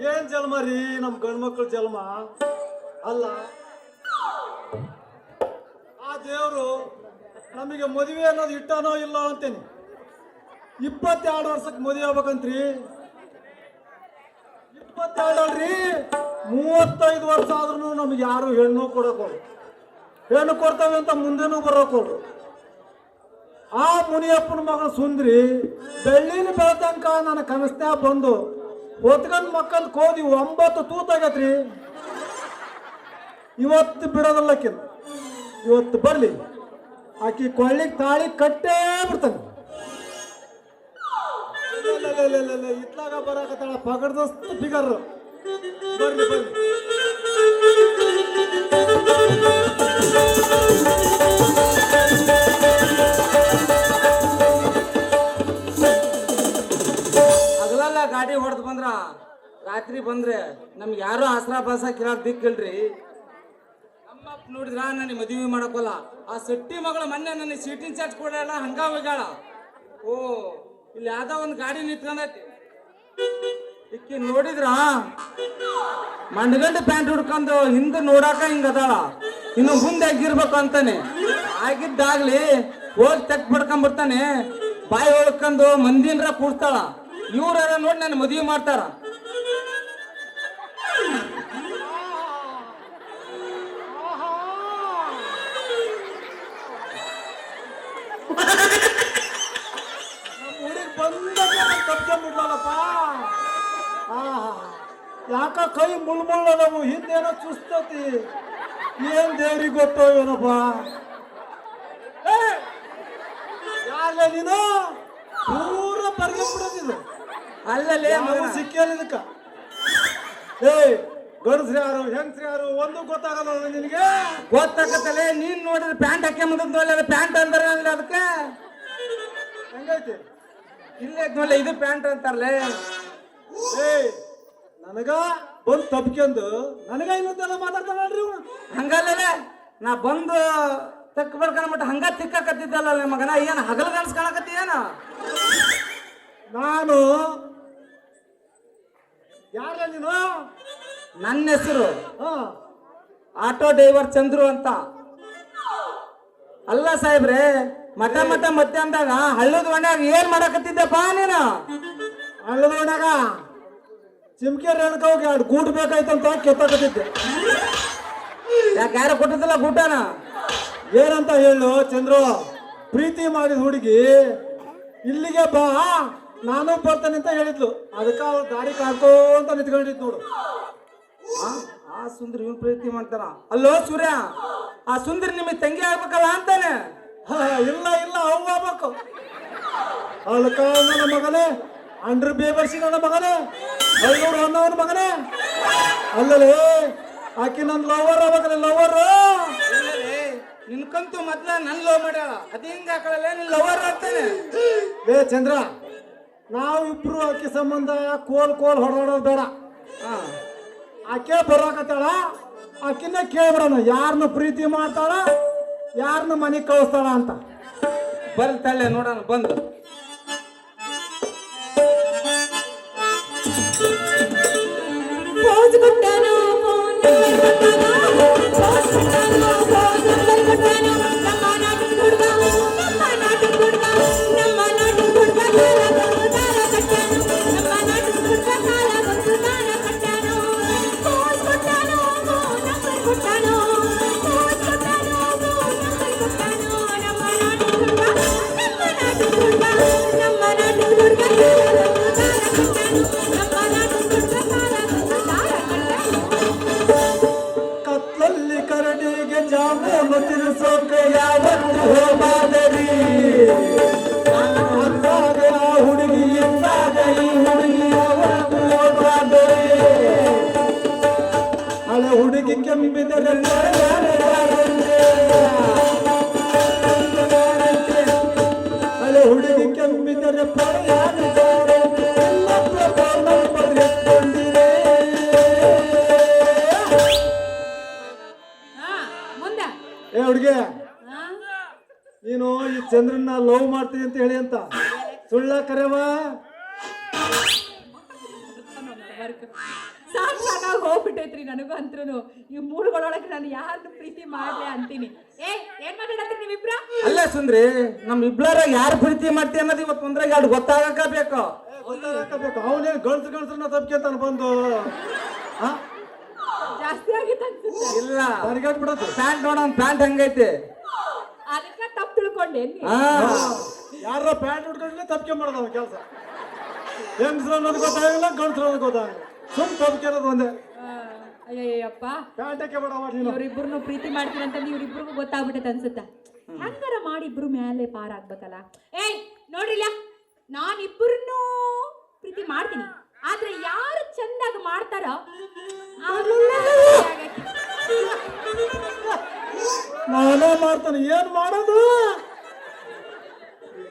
ಏನ್ ಜನ್ಮ ರೀ ನಮ್ ಗಂಡ್ಮಕ್ಳ ಜನ್ಮ ಅಲ್ಲ. ಆ ದೇವ್ರು ನಮಗೆ ಮದುವೆ ಅನ್ನೋದು ಇಟ್ಟನೋ ಇಲ್ಲ ಅಂತೇನಿ. 22 ವರ್ಷಕ್ಕೆ ಮದುವೆ ಆಗ್ಬೇಕಂತ್ರಿ. 22 ಅಲ್ರಿ, 35 ವರ್ಷ ಆದ್ರೂ ನಮ್ಗೆ ಯಾರು ಹೆಣ್ಣು ಕೊಡಕೋರು. ಹೆಣ್ಣು ಕೊಡ್ತೇವೆ ಅಂತ ಮುಂದೆನೂ ಬರೋಕೋರು. ಆ ಮುನಿಯಪ್ಪನ ಮಗಳು ಸುಂದ್ರಿ ಬೆಳ್ಳಿನ ಬೆಳತಂಕ ನನ್ನ ಕನಸ್ನ್ಯಾಗ ಬಂದು ಹೊತ್ಕೊಂಡ್ ಮಕ್ಕಂದ್ ಕೋದಿ 9 ತೂತಾಗತ್ರಿ. ಇವತ್ತು ಬಿಡೋದಲ್ಲಕ್ಕಿಂತ ಇವತ್ತು ಬರ್ಲಿ ಆಕಿ ಕೊಳ್ಳಿಗೆ ತಾಳಿ ಕಟ್ಟೇ ಬಿಡ್ತಾನೆ. ಇತ್ಲಾಗ ಬರಾಕತ್ತಾಳ ಪಗಡ್ದಷ್ಟು ಫಿಗರ್. ಬರ್ಲಿ ಬರ್ಲಿ. ಹಗಲೆಲ್ಲ ಗಾಡಿ ಹೊಡೆದು ಬಂದ್ರ ರಾತ್ರಿ ಬಂದ್ರೆ ನಮ್ಗೆ ಯಾರು ಆಸರಾ ಬಾಸ ಕೇಳಕ್ ದಿಕ್ಕಿಲ್ರಿ. ನಮ್ಮಪ್ಪ ನೋಡಿದ್ರ ನನಗೆ ಮದುವೆ ಮಾಡಕೋಲ್ಲ. ಆ ಸೆಟ್ಟಿ ಮಗಳು ಮೊನ್ನೆ ನನಗೆ ಸೀಟಿಂಗ್ ಚಾರ್ಜ್ ಕೊಡಲ್ಲ ಹಂಗ ಹೋಗ್ಯಾಳ. ಓ ಇಲ್ಲಿ ಯಾವ್ದೋ ಒಂದು ಗಾಡಿ ನಿಂತ್ಕೊಂಡೈತಿ. ಇಕ್ಕಿ ನೋಡಿದ್ರ ಮಂಡಗಂಡು ಪ್ಯಾಂಟ್ ಹುಡ್ಕೊಂಡು ಹಿಂದೆ ನೋಡಾಕ ಹಿಂಗ ಅದಾಳ. ಇನ್ನು ಮುಂದೆ ಆಗಿರ್ಬೇಕು ಅಂತಾನೆ. ಆಗಿದ್ದಾಗ್ಲಿ ಹೋಗಿ ತೆಕ್ ಬಿಡ್ಕೊಂಡ್ಬಿಡ್ತಾನೆ. ಬಾಯಿ ಹೊಳ್ಕೊಂಡು ಮಂದಿನ್ರ ಕೂಡ್ತಾಳ. ಇವ್ರಾರ ನೋಡಿ ನನ್ನ ಮದುವೆ ಮಾಡ್ತಾರ. ಬಿಡ್ಲಲ್ಲಪ್ಪ. ಯಾಕ ಕೈ ಮುಳ್ಮುಳ್ಳದವು, ಹಿಂದೇನೋ ಚುಸ್ತತಿ. ಏನ್ ದೇವ್ರಿಗೆ ಗೊತ್ತೋ ಏನಪ್ಪ. ಯಾರೇ ನೀನು ಪೂರ ಬರ್ಗೆ ಬಿಡೋದಿದು. ಅಲ್ಲಲ್ಲಿ ಸಿಕ್ಕೇನ ಇದಕ್ಕ. ಗಂಡಸ್ರಿ ಯಾರು ಹೆಂಗಸ್ರಿ ಯಾರು ಒಂದು ಗೊತ್ತಾಗಲ್ಲ ನಿನಗೆ. ಗೊತ್ತಾಗತ್ತಲ್ಲ. ನೀನ್ ನೋಡಿದ್ರೆ ಪ್ಯಾಂಟ್ ಹಾಕ್ಯಂಬಂದ ಪ್ಯಾಂಟ್ ಅಂತಾರ ಅದಕ್ಕೆ ಹೆಂಗೈತಿ. ಇಲ್ಲೇ ನೋಡ್ಲ ಇದು ಪ್ಯಾಂಟ್ ಅಂತಾರಲ್ಲ. ನನಗ ಬಂದು ತಪ್ಕೊಂಡು ನನಗ ಇನ್ನೊಂದೆಲ್ಲ ಮಾತಾಡ್ತಾನಲ್ರಿ ಇವ. ಹಂಗಲ್ಲೇ ನಾ ಬಂದು ತಕ್ಕ ಬರ್ಕೊಂಡ್ಬಿಟ್ಟು ಹಂಗ ತಿಕ್ಕಾಕತ್ತಿದ್ದಲ್ಲ ಮಗನ. ಏನ್ ಹಗಲು ಕಾಣಿಸ್ಕೊಳಕತ್ತಿ ಏನ? ನಾನು ಯಾರ ನೀನು? ನನ್ನ ಹೆಸರು ಆಟೋ ಡ್ರೈವರ್ ಚಂದ್ರು ಅಂತ. ಅಲ್ಲ ಸಾಹೇಬ್ರೆ, ಮಠ ಮಧ್ಯಾಹ್ನದಾಗ ಹಳ್ಳದ ಒಣ್ಯಾಗ ಏನ್ ಮಾಡಕತ್ತಿದ್ದೆಪ್ಪ ನೀನು? ಹಳ್ಳದ ಒಣ್ಯಾಗ ಚಿಮ್ಕೆ ರೇಣಕ ಹೋಗಿ 2 ಗೂಟ್ ಬೇಕಾಯ್ತಂತ ಕೆತ್ತಾಕತ್ತಿದ್ದೆ. ಯಾಕೆ ಯಾರು ಕೊಟ್ಟಿದ್ದಿಲ್ಲ ಗೂಟನ? ಏನಂತ ಹೇಳು ಚಂದ್ರು, ಪ್ರೀತಿ ಮಾಡಿದ ಹುಡುಗಿ ಇಲ್ಲಿಗೆ ಬಾ ನಾನು ಬರ್ತೇನೆ ಅಂತ ಹೇಳಿದ್ಲು. ಅದಕ್ಕೆ ಅವ್ರು ದಾರಿ ಕಾಡ್ಕೊಂತ ನಿಂತ್ಕೊಂಡಿದ್ ನೋಡು. ಆ ಸುಂದರಿ ಇವನ್ ಪ್ರೀತಿ ಮಾಡ್ತಾರ. ಅಲ್ಲೋ ಸೂರ್ಯ, ಆ ಸುಂದರಿ ನಿಮಗೆ ತಂಗಿ ಆಗ್ಬೇಕಲ್ಲ ಅಂತಾನೆ. ಇಲ್ಲ ಇಲ್ಲ ಅವ್ ಆಗ್ಬೇಕು. ಅಲ್ಕ ನನ್ನ ಮಗನೇ, ಅಂಡ್ರ ಬೇಬರ್ಸಿ ನನ್ನ ಮಗನೇ, ಐನೂರು ಅನ್ನೋನ ಮಗನೇ. ಅಲ್ಲಲೇ ಆಕಿ ನನ್ನ ಲವರ್ ಆಗ್ಬೇಕಲ್ಲ, ಲವರ್. ನಿನ್ಕಂತೂ ಮೊದ್ಲ ನನ್ ಲವ್ ಮಾಡ್ಯಾಳ. ಅದ ಹಿಂಗ ಹಾಕಳಲ್ಲ ನಿನ್ ಲವರ್ ಆಗ್ತಾನೆ. ಚಂದ್ರ, ನಾವಿಬ್ರು ಆಕಿ ಸಂಬಂಧ ಕೋಲ್ ಹೊಡೆದಾಡೋದು ಬೇಡ. ಆಕೆ ಬರಾಕತ್ತಾಳ, ಆಕಿನ ಕೇಳ್ಬಿಡೋಣ ಯಾರನ್ನ ಪ್ರೀತಿ ಮಾಡ್ತಾಳ, ಯಾರನ್ನ ಮನೆಗೆ ಕಳಿಸ್ತಾಳ ಅಂತ. ಬರ್ತಳೆ ನೋಡೋಣ ಬಂದು. ಕತ್ಲಲ್ಲಿ ಕರಡಿಗೆ ಜಾಮೂನು ತಿನ್ನಿಸೋಕೆ ಯಾವತ್ತು ಹೋಮಾದರಿ. ಅಂದಾಗ ಆ ಹುಡುಗಿ ಎಂದಾಗ ಈ ಹುಡುಗಿ ಯಾವತ್ತು ಹೋಮಾದರಿ. ಹಳೆ ಹುಡುಗಿ ಕೆಂಬಿದರೆ ಹಳೆ ಹುಡುಗಿ ಕೆಂಬಿದರೆ ಹುಡುಗಿ ಹಾ? ನೀನು ಈ ಚಂದ್ರನ್ನ ಲವ್ ಮಾಡ್ತೀನಿ ಅಂತ ಹೇಳಿ ಅಂತ ಸುಳ್ಳ ಕರೆವಾ? ಸಾಕಾಗಿ ಹೋಗ್ಬಿಟ್ಟೈತ್ರಿ ನನಗೂ ಅಂತ್ರು ಈ ಮೂಳುಗಳೊಳಗೆ ನಾನು ಯಾರನ್ನು ಪ್ರೀತಿ ಮಾಡ್ಲೆ ಅಂತೀನಿ. ಏನ್ ಮಾತಾಡತ್ರಿ ನೀವಿಬ್ರ? ಅಲ್ಲ ಸುಂದ್ರಿ, ನಮ್ ಇಬ್ಳಾರ ಯಾರು ಪ್ರೀತಿ ಮಾಡ್ತಿ ಅನ್ನೋದು ಇವತ್ತು ಒಂದ್ರಾಗ ಎರಡು ಗೊತ್ತಾಗಕ ಬೇಕು. ಗೊತ್ತಾಗಬೇಕು. ಅವನೇನು ಗಂಡ್ಸ್ರನ್ನ ತಪ್ಕೊಂತಾನ ಬಂದು ಜಾಸ್ತಿ ಆಗಿತ್ತು ಅನ್ಸುತ್ತೆ. ಇಲ್ಲ ನನಗಾಟ್ ಬಿಡೋದು. ಪ್ಯಾಂಟ್ ನೋಡೋನ್ ಪ್ಯಾಂಟ್ ಹಂಗೈತೆ. ಅದಕ್ಕೆ ತಪ್ಪು ತಿಳ್ಕೊಂಡೆ ನೀ. ಯಾರ ಪ್ಯಾಂಟ್ ಉಟ್ಕೊಂಡ್ರೆ ತಪ್ಕೊಂಡ್ ಮಾಡೋದು ಅವನ ಕೆಲಸ. ಹೆಂಗಸ್ರ ಅನ್ನೋದು ಗೊತ್ತಾಗಿಲ್ಲ, ಗಂಡ್ಸ್ರ ಅನ್ನೋದು ಗೊತ್ತಾಗಿಲ್ಲ, ಸುಮ್ ತಪ್ಕೊಳ್ಳೋದು ಒಂದೇ. ಅಯ್ಯಯ್ಯಪ್ಪ, ಪ್ಯಾಂಟಕ್ಕೆ ಬಿಡವ ನೀನು. ಇವ್ರಿಬ್ರು ಪ್ರೀತಿ ಮಾಡ್ತೀನಿ ಅಂತ ಇವ್ರಿಬ್ರಿಗೂ ಗೊತ್ತಾಗ್ಬಿಟ್ಟೈತೆ ಅನ್ಸುತ್ತ. ಹಂಗಾರ ಮಾಡಿ ಇಬ್ರು ಮೇಲೆ ಪಾರಾಗ್ಬೇಕಲ್ಲ. ನೋಡ್ರಿಲ್ಲ, ನಾನ್ ಇಬ್ಬರನ್ನು ಪ್ರೀತಿ ಮಾಡ್ತೀನಿ, ಆದ್ರೆ ಯಾರು ಚಂದಾಗ ಮಾಡ್ತಾರ ನಾನೇ ಮಾಡ್ತಾನೆ. ಏನ್ ಮಾಡೋದು?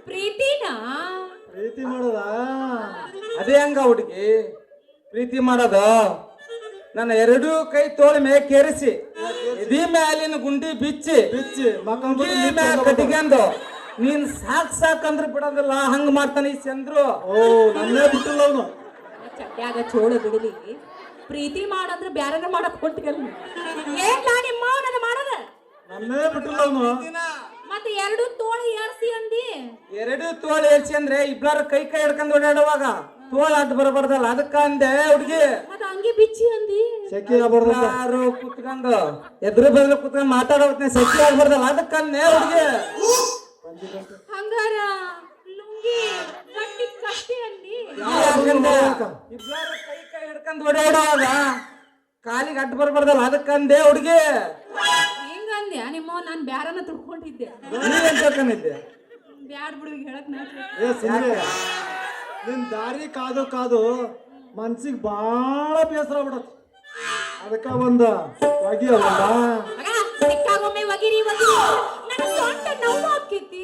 ಪ್ರೀತಿನ ಪ್ರೀತಿ ಮಾಡೋದ? ಅದೇ ಹಂಗ ಹುಡುಗಿ ಪ್ರೀತಿ ಮಾಡೋದು. ನನ್ನ ಎರಡೂ ಕೈ ತೋಳ ಮೇಲೆ ಕೇರಿಸಿ ಇದೇ ಮ್ಯಾಲಿನ ಗುಂಡಿ ಬಿಚ್ಚಿ ಬಿಚ್ಚಿ ಕಟ್ಟಿಗೆಂದು ನೀನ್ ಸಾಕಂದ್ರೆ ಬಿಡೋದಿಲ್ಲ, ಹಂಗ ಮಾಡ್ತಾನೆ ಈ ಚಂದ್ರು. ಓ, ನನ್ನೇ ಬಿಟ್ಟಿಲ್ಲ ಅವನು. ಚಟ್ಯಾಗ ಚೋಳ ಬಿಡಲಿ. ಪ್ರೀತಿ ಮಾಡಂದ್ರೆ ಬ್ಯಾರನ ಮಾಡಕ್ ಕೊಟ್ಟಿಗಲ್. ಏನ್ಲಾ ನಿಮ್ಮ ನನ್ನ ಮಾಡದ? ನನ್ನೇ ಬಿಟ್ಟಿಲ್ಲ ಅವನು. ಮತ್ತೆ ಎರಡು ತೋಳ ಏರ್ಸಿ ಅಂದಿ. ಎರಡು ತೋಳ ಏರ್ಸಿ ಅಂದ್ರೆ ಇಬ್ಲಾರ ಕೈ ಹಿಡ್ಕೊಂಡ್ ಓಡಾಡುವಾಗ ತೋಳ ಅಡ್ಡ ಬರಬಾರ್ದಲ್ಲ, ಅದಕ್ಕ ಅಂದೆ ಹುಡುಗಿ. ಮತ್ತೆ ಹಂಗೆ ಬಿಚ್ಚಿ ಅಂದಿ. ಸೆಕೆ ಆಗ್ಬಾರ್ದು. ಯಾರು ಕುತ್ಕೊಂಡು ಎದುರು ಬದಲು ಕುತ್ಕೊಂಡು ಮಾತಾಡೋದ್ನ ಸೆಕೆ ಆಗ್ಬಾರ್ದಲ್ಲ, ಅದಕ್ಕ ಅಂದೆ ಹುಡುಗಿ. ಹಂಗಾರ ಲುಂಗಿ ಕಟ್ಟಿ ಕಟ್ಟಿ ಅಂದಿ. ಇಬ್ಲಾರ ಕೈ ಹಿಡ್ಕೊಂಡ್ ಓಡಾಡುವಾಗ ಕಾಲಿಗೆ ಅಡ್ಡ ಬರಬಾರ್ದಲ್ಲ, ಅದಕ್ಕ ಅಂದೆ ಹುಡುಗಿ. ಹಿಂಗಂದ್ಯ ನಿಮ್ಮ ನಾನ್ ಬ್ಯಾರನ ತುಡ್ಕೊಂಡಿದ್ದೆ. ನೀವೇನ್ ತಿಳ್ಕೊಂಡಿದ್ದೆ? ಬ್ಯಾಡ್ ಬಿಡು, ಹೇಳಕ್ ಏ ಸುಂದ್ರಿ, ನಿನ್ ದಾರಿ ಕಾದು ಕಾದು ಮನ್ಸಿಗೆ ಬಾಳ ಬೇಸರ ಬಿಡತ್. ಅದಕ್ಕ ಒಂದ ಒಗಿ ಅವಲ್ಲ. ಸಿಕ್ಕಾಗೊಮ್ಮೆ ಒಗಿರಿ ಒಗಿರಿ ನನ್ನ ಸೊಂಟ ನೋವು ಆಕ್ಕೈತಿ.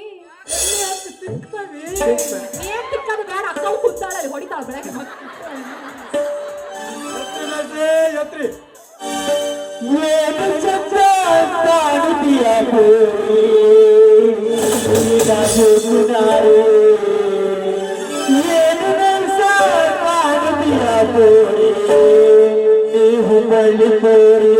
ಏನ್ ತಿಕ್ಕದು ಬೇಡ, ಅಕ್ಕವು ಕೂತಾಳೆ ಹೊಡಿತಾಳ ಬೆಳಗ್ಗೆ. ಎತ್ರಿ ಏನು ಚಂದ ಕಾಣುತ್ತೀಯ ಏನು ನಲ್ಸ ಕಾಣುತ್ತೀಯ ನೀವು ಬಳ್ಳಿ ಕೋರಿ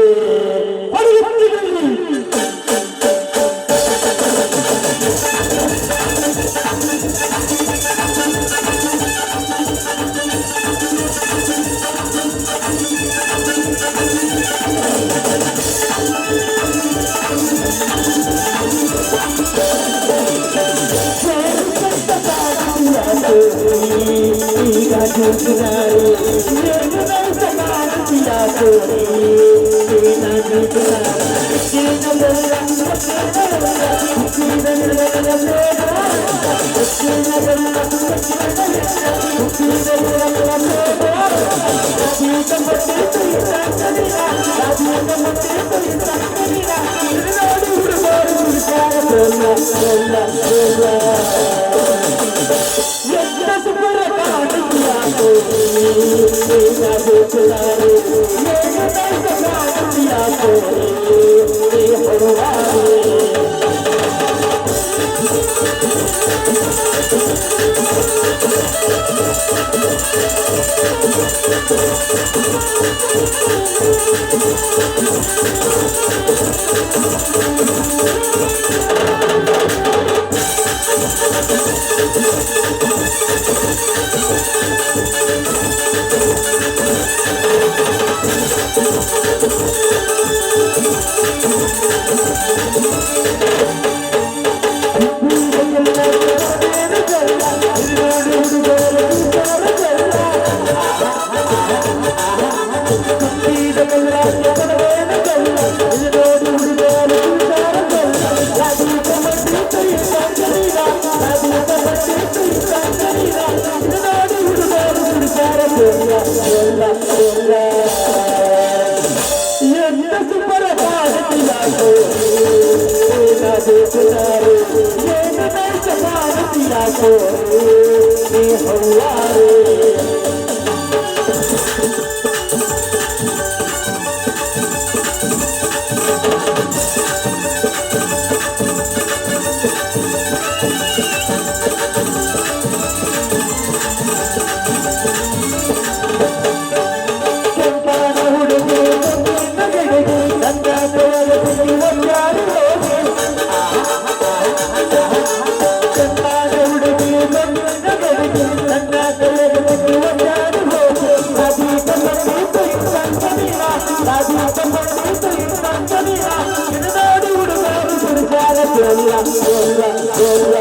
ನೋಡಿ ಹುಡುಗರು ಸುರಿಸಾರ ಚೊಲ್ಲ ಚೊಲ್ಲ ಚೊಲ್ಲ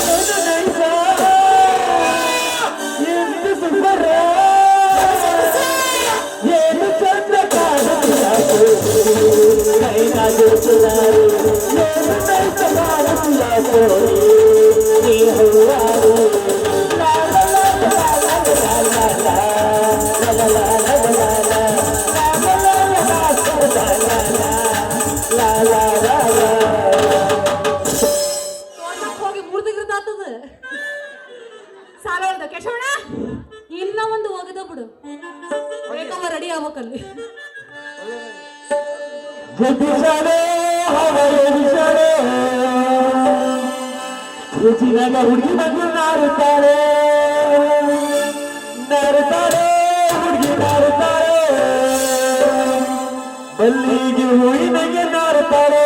ಏನು ನೈಸ ಎಂದು ಸುಂದರ ಏನು ಚಂದ ಕಾಣುತ್ತಿಲ್ಲ ಕೈನಾಡು ಚುನಾರು ಏನು ನೈಸ ಕಾಣುತ್ತಿಲ್ಲ ಸೋರಿ ನೀ ಹೂವಾರು ಲಾ ಲಾ ಲಾ ಲಾ ಲಾ ಲಾ ಲಾ ಲಾ ಲಾ ಲಾ ತೋಟಕ್ಕೆ ಹೋಗಿ ಮುರಿದಿಗಿರ್ದಾತದ ಸಾಲ ಹೇಳ್ದ ಕೇಶವಣ್ಣ ಇನ್ನ ಒಂದು ಹೋಗದ ಬಿಡು ಬೇಕವ ರೆಡಿ ಆಗ್ಬೇಕಲ್ಲಿ ಜಪಿಸಡೆ ಹವಳಿಸಡೆ ರುಚಿನಾಗ ಹುಡುಗಿ ಮಗು ನಾರುತ್ತಾರೆ ನಾರುತ್ತಾರೆ ಹುಡುಗಿ ನಾರುತ್ತಾರೆ ಮಲ್ಲಿಗೆ ಹೂವಿನಗೆ ನಾರುತ್ತಾರೆ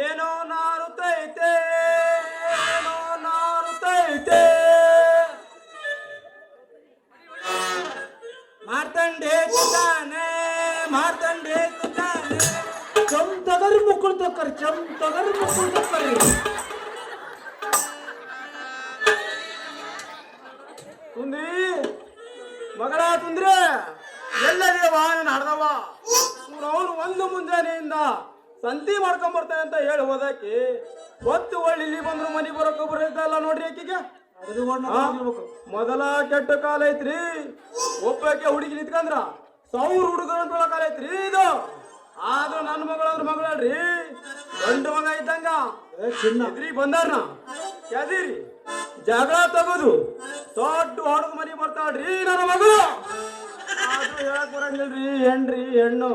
ಏನೋ ನಾರುತ್ತೈತೆ ಏನೋ ನಾರುತ್ತೈತೆ ಮಾರ್ತಂಡೆ ಕುತಾನೆ ಮಾರ್ತಂಡೆ ಕುತಾನೆ ಚಮ್ ತಗರಿ ಮುಕ್ಕಳು ತಕ್ಕರಿ ಚಮ್ ತಗರಿ ಮುಕ್ಕಳು ತಕ್ಕರಿ ತುಂದಿ ಮಗಳ ತುಂದ್ರೆ ಎಲ್ಲರಿಗೆ ವಾಹನ ಹಡ್ದವ ಅವನು ಒಂದು ಮುಂಜಾನೆಯಿಂದ ಸಂತಿ ಮಾಡ್ಕೊಂಡ್ ಬರ್ತಾನೆ ಅಂತ ಹೇಳಿ ಹೋದಕ್ಕೆ ಹೊತ್ತು ಒಳ್ಳಿ ಇಲ್ಲಿ ಬಂದ್ರು ಮನಿ ಬರೋಕೆ ಬರೋದಲ್ಲ ನೋಡ್ರಿ ಆಕಿಗೆ ಮೊದಲ ಕೆಟ್ಟ ಕಾಲ ಐತ್ರಿ ಒಬ್ಬಕ್ಕೆ ಹುಡುಗಿ ನಿಂತ್ಕಂದ್ರ 1000 ಹುಡುಗರ ಕಾಲ ಐತ್ರಿ ಇದು ಆದ್ರೂ ನನ್ನ ಮಗಳಂದ್ರ ಮಗಳಲ್ರಿ ಗಂಡು ಮಗ ಇದ್ದಂಗ ಎದ್ರಿ ಬಂದಾರ್ನ ಯಾದಿರಿ ಜಗಳ ತಗೋದು ದೊಡ್ಡ ಹೊಡೆದು ಮನಿ ಬರ್ತಾಳ್ರಿ ನನ್ನ ಮಗಳು ಆದ್ರೂ ಹೇಳಕ್ ಬರಂಗಿಲ್ರಿ ಹೆಣ್ರಿ ಹೆಣ್ಣು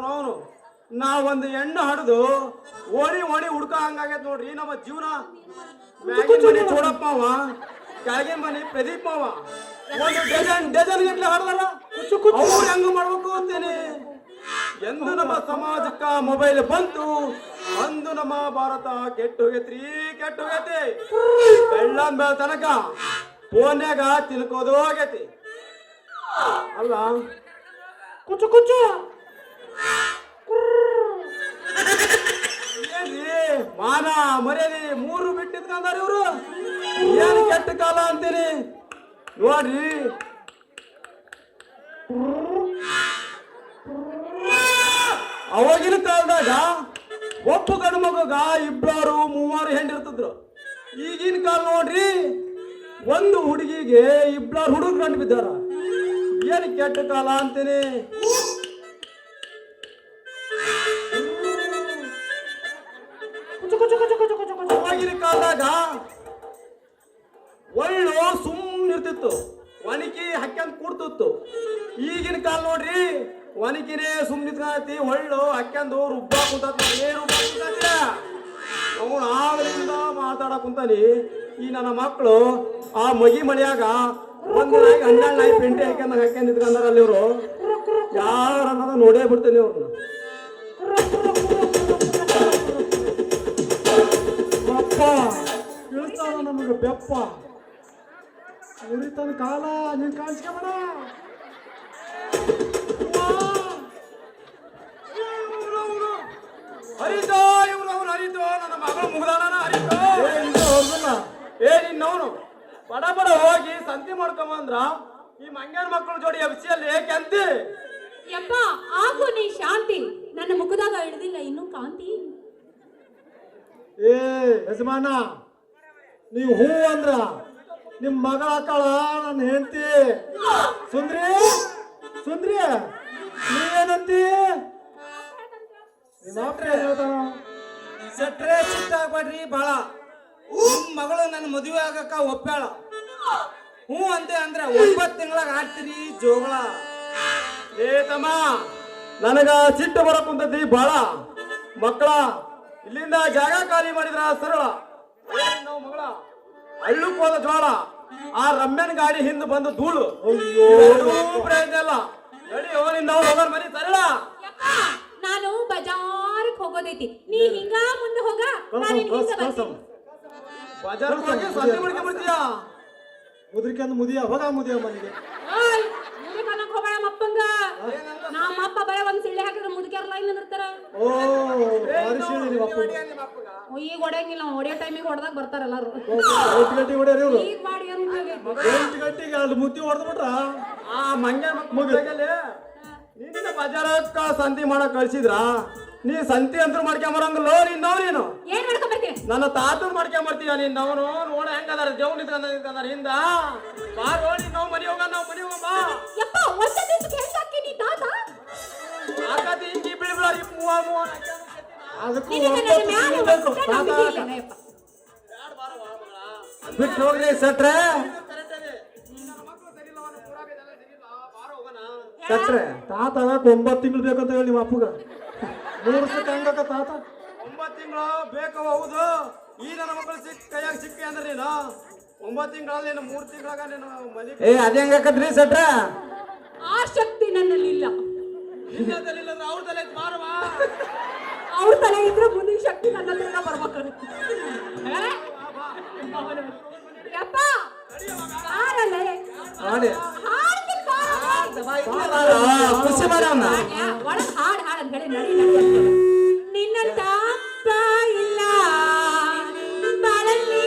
ಅವನು ನಾವೊಂದು ಹೆಣ್ಣು ಹಡ್ದು ಓಣಿ ಓಣಿ ಹುಡ್ಕ ಹಂಗಾಗೈತ್ ನೋಡ್ರಿ ನಮ್ಮ ಜೀವನ ಮ್ಯಾಗಿನ ಮನೆ ಚೋಡಪ್ಪ ಅವ ಕೆಳಗಿನ ಮನೆ ಪ್ರದೀಪ್ ಅವ ಒಂದು ಡಜನ್ ಗಂಟ್ಲೆ ಹಡ್ದಾರ ಅವ್ರು ಹೆಂಗ ಮಾಡ್ಬೇಕು ಅಂತೇನೆ ಎಂದು ನಮ್ಮ ಸಮಾಜಕ್ಕ ಮೊಬೈಲ್ ಬಂತು ಅಂದು ನಮ್ಮ ಭಾರತ ಕೆಟ್ಟು ಹೋಗೈತ್ರಿ ಕೆಟ್ಟು ಹೋಗೈತಿ ಬೆಳ್ಳಂದ ಬೆಳ ತನಕ ಫೋನ್ಯಾಗ ತಿಳ್ಕೋದು ಆಗೈತಿ. ಅಲ್ಲ ಕುಚ್ಚು ಕುಚ್ಚು ಏನ್ರಿ ಮಾನ ಮರ್ಯಾದಿ ಮೂರು ಬಿಟ್ಟಿದ್ಕಂದಾರ ಇವ್ರು. ಏನ್ ಕೆಟ್ಟ ಕಾಲ ಅಂತೀನಿ ನೋಡ್ರಿ. ಅವಾಗಿನ ಕಾಲದಾಗ ಒಬ್ಬ ಗಂಡು ಮಗಗ ಇಬ್ಬರು ಮೂವರು ಹೆಂಡಿರ್ತಿದ್ರು. ಈಗಿನ ಕಾಲ ನೋಡ್ರಿ, ಒಂದು ಹುಡುಗಿಗೆ ಇಬ್ಬರು ಹುಡುಗರು ಗಂಡು ಬಿದ್ದಾರ. ಏನು ಕೆಟ್ಟ ಕಾಲ ಅಂತೀನಿ. ಅವಾಗಿನ ಕಾಲದಾಗ ಒಳ್ಳು ಸುಮ್ಮನಿರ್ತಿತ್ತು, ಒಣಕಿ ಹಕ್ಕಂತ ಕೂಡ್ತಿತ್ತು. ಈಗಿನ ಕಾಲ ನೋಡ್ರಿ, ಒಣಕಿನೇ ಸುಮ್ಮನಿತ್ಕತಿ, ಒಳ್ಳು ಹಕ್ಕಂದು ರುಬ್ಬ ಕುಂತತಿ. ಏನು ಅವನು ಆಗಲಿಂದ ಮಾತಾಡಕ್ ಕುಂತಾನಿ. ಈ ನನ್ನ ಮಕ್ಕಳು ಆ ಮಗಿ ಮಳೆಯಾಗ ಒಂದು ನಾಯಿ 12 ನಾಯಿ ಪೆಂಟೆ ಹಾಕ್ಯಂದಾಗ ಹಾಕ್ಯಂದ್ ನಿಂತ್ಕೊಂಡಾರಲ್ಲಿ ಇವರು. ಯಾರ ಅನ್ನೋದ ನೋಡೇ ಬಿಡ್ತೇನೆ ಅವ್ರನ್ನ. ಅಪ್ಪ ಇಳಿಸ್ತಾರ ನಮಗೆ ಬೆಪ್ಪ. ಉಳಿತನ ಕಾಲ ನೀನ್ ಕಾಣಿಸ್ಕೊಬೇಡ. ಹರಿತೋ ಇವ್ರು ಅವ್ರು ಹರಿತೋ, ನನ್ನ ಮಗಳು ಮುಗ್ದಾನ ಹರಿತೋ. ಏ ನಿನ್ನವನು ಬಡ ಬಡ ಹೋಗಿ ಸಂತಿ ಮಾಡ್ಕೊಂಬಂದ್ರ ಈ ಮಂಗ್ಯಾನ ಮಕ್ಕಳ ಜೋಡಿ ಎಫ್ಸಿಯಲ್ಲಿ ಏಕೆ ಅಂತಿ? ಯಪ್ಪ ಆಗು ನೀ ಶಾಂತಿ, ನನ್ನ ಮುಖದಾಗ ಇಳಿದಿಲ್ಲ ಇನ್ನೂ ಕಾಂತಿ. ಏ ಯಜಮಾನ, ನೀವು ಹೂ ಅಂದ್ರ ನಿಮ್ ಮಗಳ ಅಕ್ಕಳ ನನ್ನ ಹೆಂಡತಿ ಸುಂದ್ರಿ. ಸುಂದ್ರಿ ನೀವೇನಂತಿ? ಸಟ್ರೆ ಚಿತ್ತಾಗ್ಬೇಡ್ರಿ ಬಾಳ. ನಿಮ್ ಮಗಳು ನನ್ನ ಮದುವೆ ಆಗಕ್ಕ ಒಪ್ಪ್ಯಾಳ. ಹ್ಞೂ ಅಂತೆ ಅಂದ್ರೆ 9 ತಿಂಗಳಾಗ ಆಡ್ತೀರಿ ಜೋಗಳ. ಏ ತಮ್ಮ, ನನಗ ಸಿಟ್ಟು ಬರಕ್ ಕುಂತೈತಿ ಬಾಳ. ಮಕ್ಕಳ ಇಲ್ಲಿಂದ ಜಾಗ ಖಾಲಿ ಮಾಡಿದ್ರ ಸರಳ. ನಾವು ಮಗಳ ಹಳ್ಳಕ್ ಹೋದ ಜ್ವಾಳ, ಆ ರಮ್ಯನ್ ಗಾಡಿ ಹಿಂದ್ ಬಂದು ಧೂಳು. ಪ್ರಯತ್ನ ಇಲ್ಲ. ನಡಿ ಹೋಗಿಂದ ಹೋಗೋರ್ ಮನಿ ಸರಳ. ನಾನು ಬಜಾರಕ್ ಹೋಗೋದೈತಿ, ನೀ ಹಿಂಗ ಮುಂದೆ ಹೋಗ. ಬಜಾರ್ ಹೋಗಿ ಸಂತೆ ಮಾಡ್ಕೊಂಡ್ಬಿಡ್ತೀಯ. ಮುದ್ರಿಕೆ ಮುದಿಯ ಹೋಗ ಮುದಿಯ ಮನೆಗೆ. ಹೋಗೋಣ ಮಪ್ಪಂಗ. ನಮ್ಮ ಅಪ್ಪ ಬರ ಒಂದ್ ಸಿಳ್ಳೆ ಹಾಕಿದ್ರೆ ಮುದುಕ್ಯಾರ ಲೈನ್ ನಿಂದಿರ್ತಾರ. ಈಗ ಹೊಡೆಯಂಗಿಲ್ಲ, ಹೊಡೆಯೋ ಟೈಮಿಗೆ ಹೊಡೆದಾಗ ಬರ್ತಾರ ಎಲ್ಲಾರು. ಈಗ ಮಾಡಿ ಗಂಟೆಗೆ ಅಲ್ಲಿ ಮುದ್ದಿ ಹೊಡೆದ್ ಬಿಟ್ರ ಆ ಮಂಗ್ಯ ಮಕ್ಕಳು ನಿನ್ನ ಬಜಾರಕ್ಕ ಸಂತಿ ಮಾಡಕ್ ಕಳ್ಸಿದ್ರ. ನೀ ಸಂತಿ ಅಂತ ಮಾಡ್ಕೊಂಬರಂಗಲ್ಲ ನೀನು. ಏನ್ ಮಾಡ್ಕೊಂಬರ್ತೀಯ? ನನ್ನ ತಾತನ್ ಮಾಡ್ಕೊಂಬರ್ತೀಯ ನಿನ್ನವನು. ನೋಡ ಹೆಂಗದಾರ ದೇವ್ ನಿಂತ್ಕೊಂಡ ಹಿಂದ. ಬಾ ನೋಡಿ ನಾವು ಮನಿ ಹೋಗ, ನಾವು ಮನಿ ಹೋಗ ಬಾ. ಯಪ್ಪ ಒಂದ ದಿವಸಕ್ಕೆ ಎಷ್ಟು ಹಾಕಿ ನೀ ತಾತ? ಆಕತಿ ಹಿಂಗಿ ಬಿಡ್ಬಿಡ ಈ ಮೂವ ಅದಕ್ಕೂ ಬಿಟ್ಟು ಹೋಗ್ರಿ ಸಟ್ರೆ. ಸಟ್ರೆ ತಾತ 9 ತಿಂಗಳು ಬೇಕಂತ ಹೇಳಿ ನಿಮ್ಮ ಅಪ್ಪಗ. 3 ವರ್ಷಕ್ಕೆ ಹಂಗಕ್ಕ ತಾತ 9 ತಿಂಗಳು ಬೇಕು. ಹೌದು, ಈ ನನ್ನ ಮಕ್ಕಳು ಕೈಯಾಗ ಸಿಕ್ಕಿ ಅಂದ್ರೆ ನೀನು 9 ತಿಂಗಳಲ್ಲಿ 3 ತಿಂಗಳಾಗ ನೀನು ಮನೆ. ಏ ಅದೇ ಹೆಂಗಾಕತ್ರಿ ಸಟ್ರ? ಆ ಶಕ್ತಿ ನನ್ನಲ್ಲಿ ಇಲ್ಲ. ಅವ್ರ ತಲೆ ಮಾರವಾ. ಅವ್ರ ತಲೆ ಇದ್ರೆ ಮುಂದಿನ ಶಕ್ತಿ ನನ್ನ ಹತ್ರ ಬರ್ಬೇಕು. ಯಪ್ಪ ಹಾಡಲ್ಲ, ಖುಷಿ ಮಾಡವನ್ನ ಒಳಗ್ ಹಾಡ್ ಹಾಡ್ ಅಂತ ಹೇಳಿ ನಡಿ ನಡಿ. ನಿನ್ನಂತ ಅಪ್ಪ ಇಲ್ಲ ಬಾಳಲ್ಲಿ,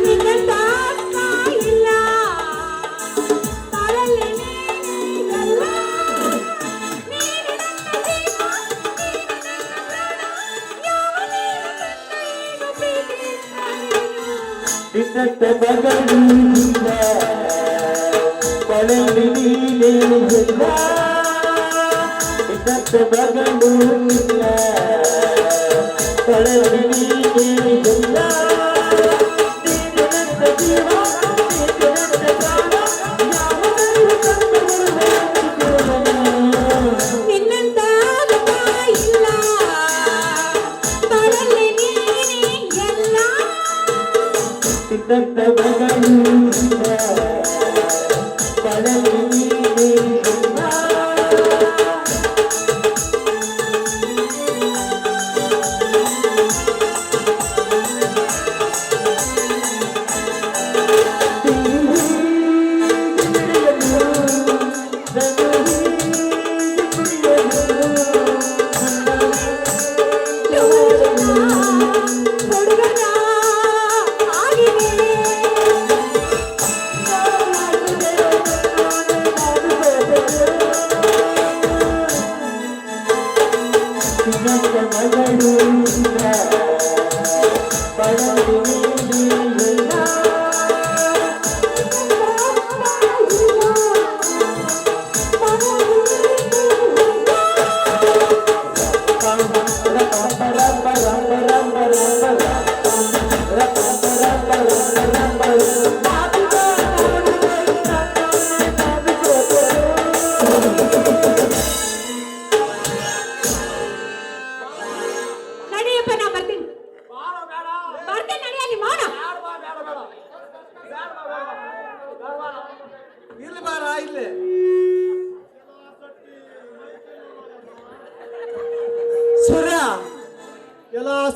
ನಿನ್ನಂತ ಅಪ್ಪ ಇಲ್ಲ ಬಾಳಲ್ಲಿ ನೀನಿಲ್ಲ. ನಿನ್ನಂತ ಮಗಳಿಲ್ಲ ಬಳಲಿ ನೀನಿಲ್ಲ. ನಿನ್ನಂತ ಮಗಳಿಲ್ಲ ಬಳಲಿ ನೀನಿಲ್ಲ. ನೀನಿನಂತ ಜೀವ, ನೀನಿನಂತ ಪ್ರಾಣ, ಯಾವನೂ ನಿನ್ನಂತ ಅಪ್ಪ ಇಲ್ಲ ಬಾಳಲ್ಲಿ ನೀನಿಲ್ಲ. ನಿನ್ನಂತ ಮಗಳಿಲ್ಲ ಬಳಲಿ ನೀನಿಲ್ಲ.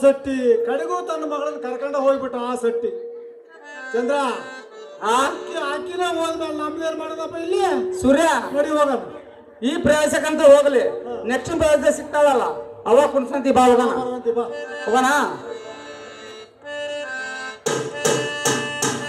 ಶೆಟ್ಟಿ ಕಡೆಗೂ ತನ್ನ ಮಗಳನ್ನ ಕರ್ಕೊಂಡ ಹೋಗ್ಬಿಟ್ಟ ಆ ಶೆಟ್ಟಿ. ಚಂದ್ರ ಆಕಿನ ಹೋದ್ಮೇಲೆ ನಮ್ದೇನ್ ಮಾಡೋದಪ್ಪ ಇಲ್ಲಿ ಸೂರ್ಯ ನಡಿ ಹೋಗೋಣ. ಈ ಪ್ರವೇಶಕ್ಕಂತ ಹೋಗ್ಲಿ, ನೆಕ್ಸ್ಟ್ ಪ್ರವೇಶ ಸಿಗ್ತಾಳಲ್ಲ ಅವಾಗ ಕುಣ್ಸಂತಿ ಬಾ ಹೋಗೋಣ ಬರುವಂತಿ ಬಾ. ಹೋಗೋಣ.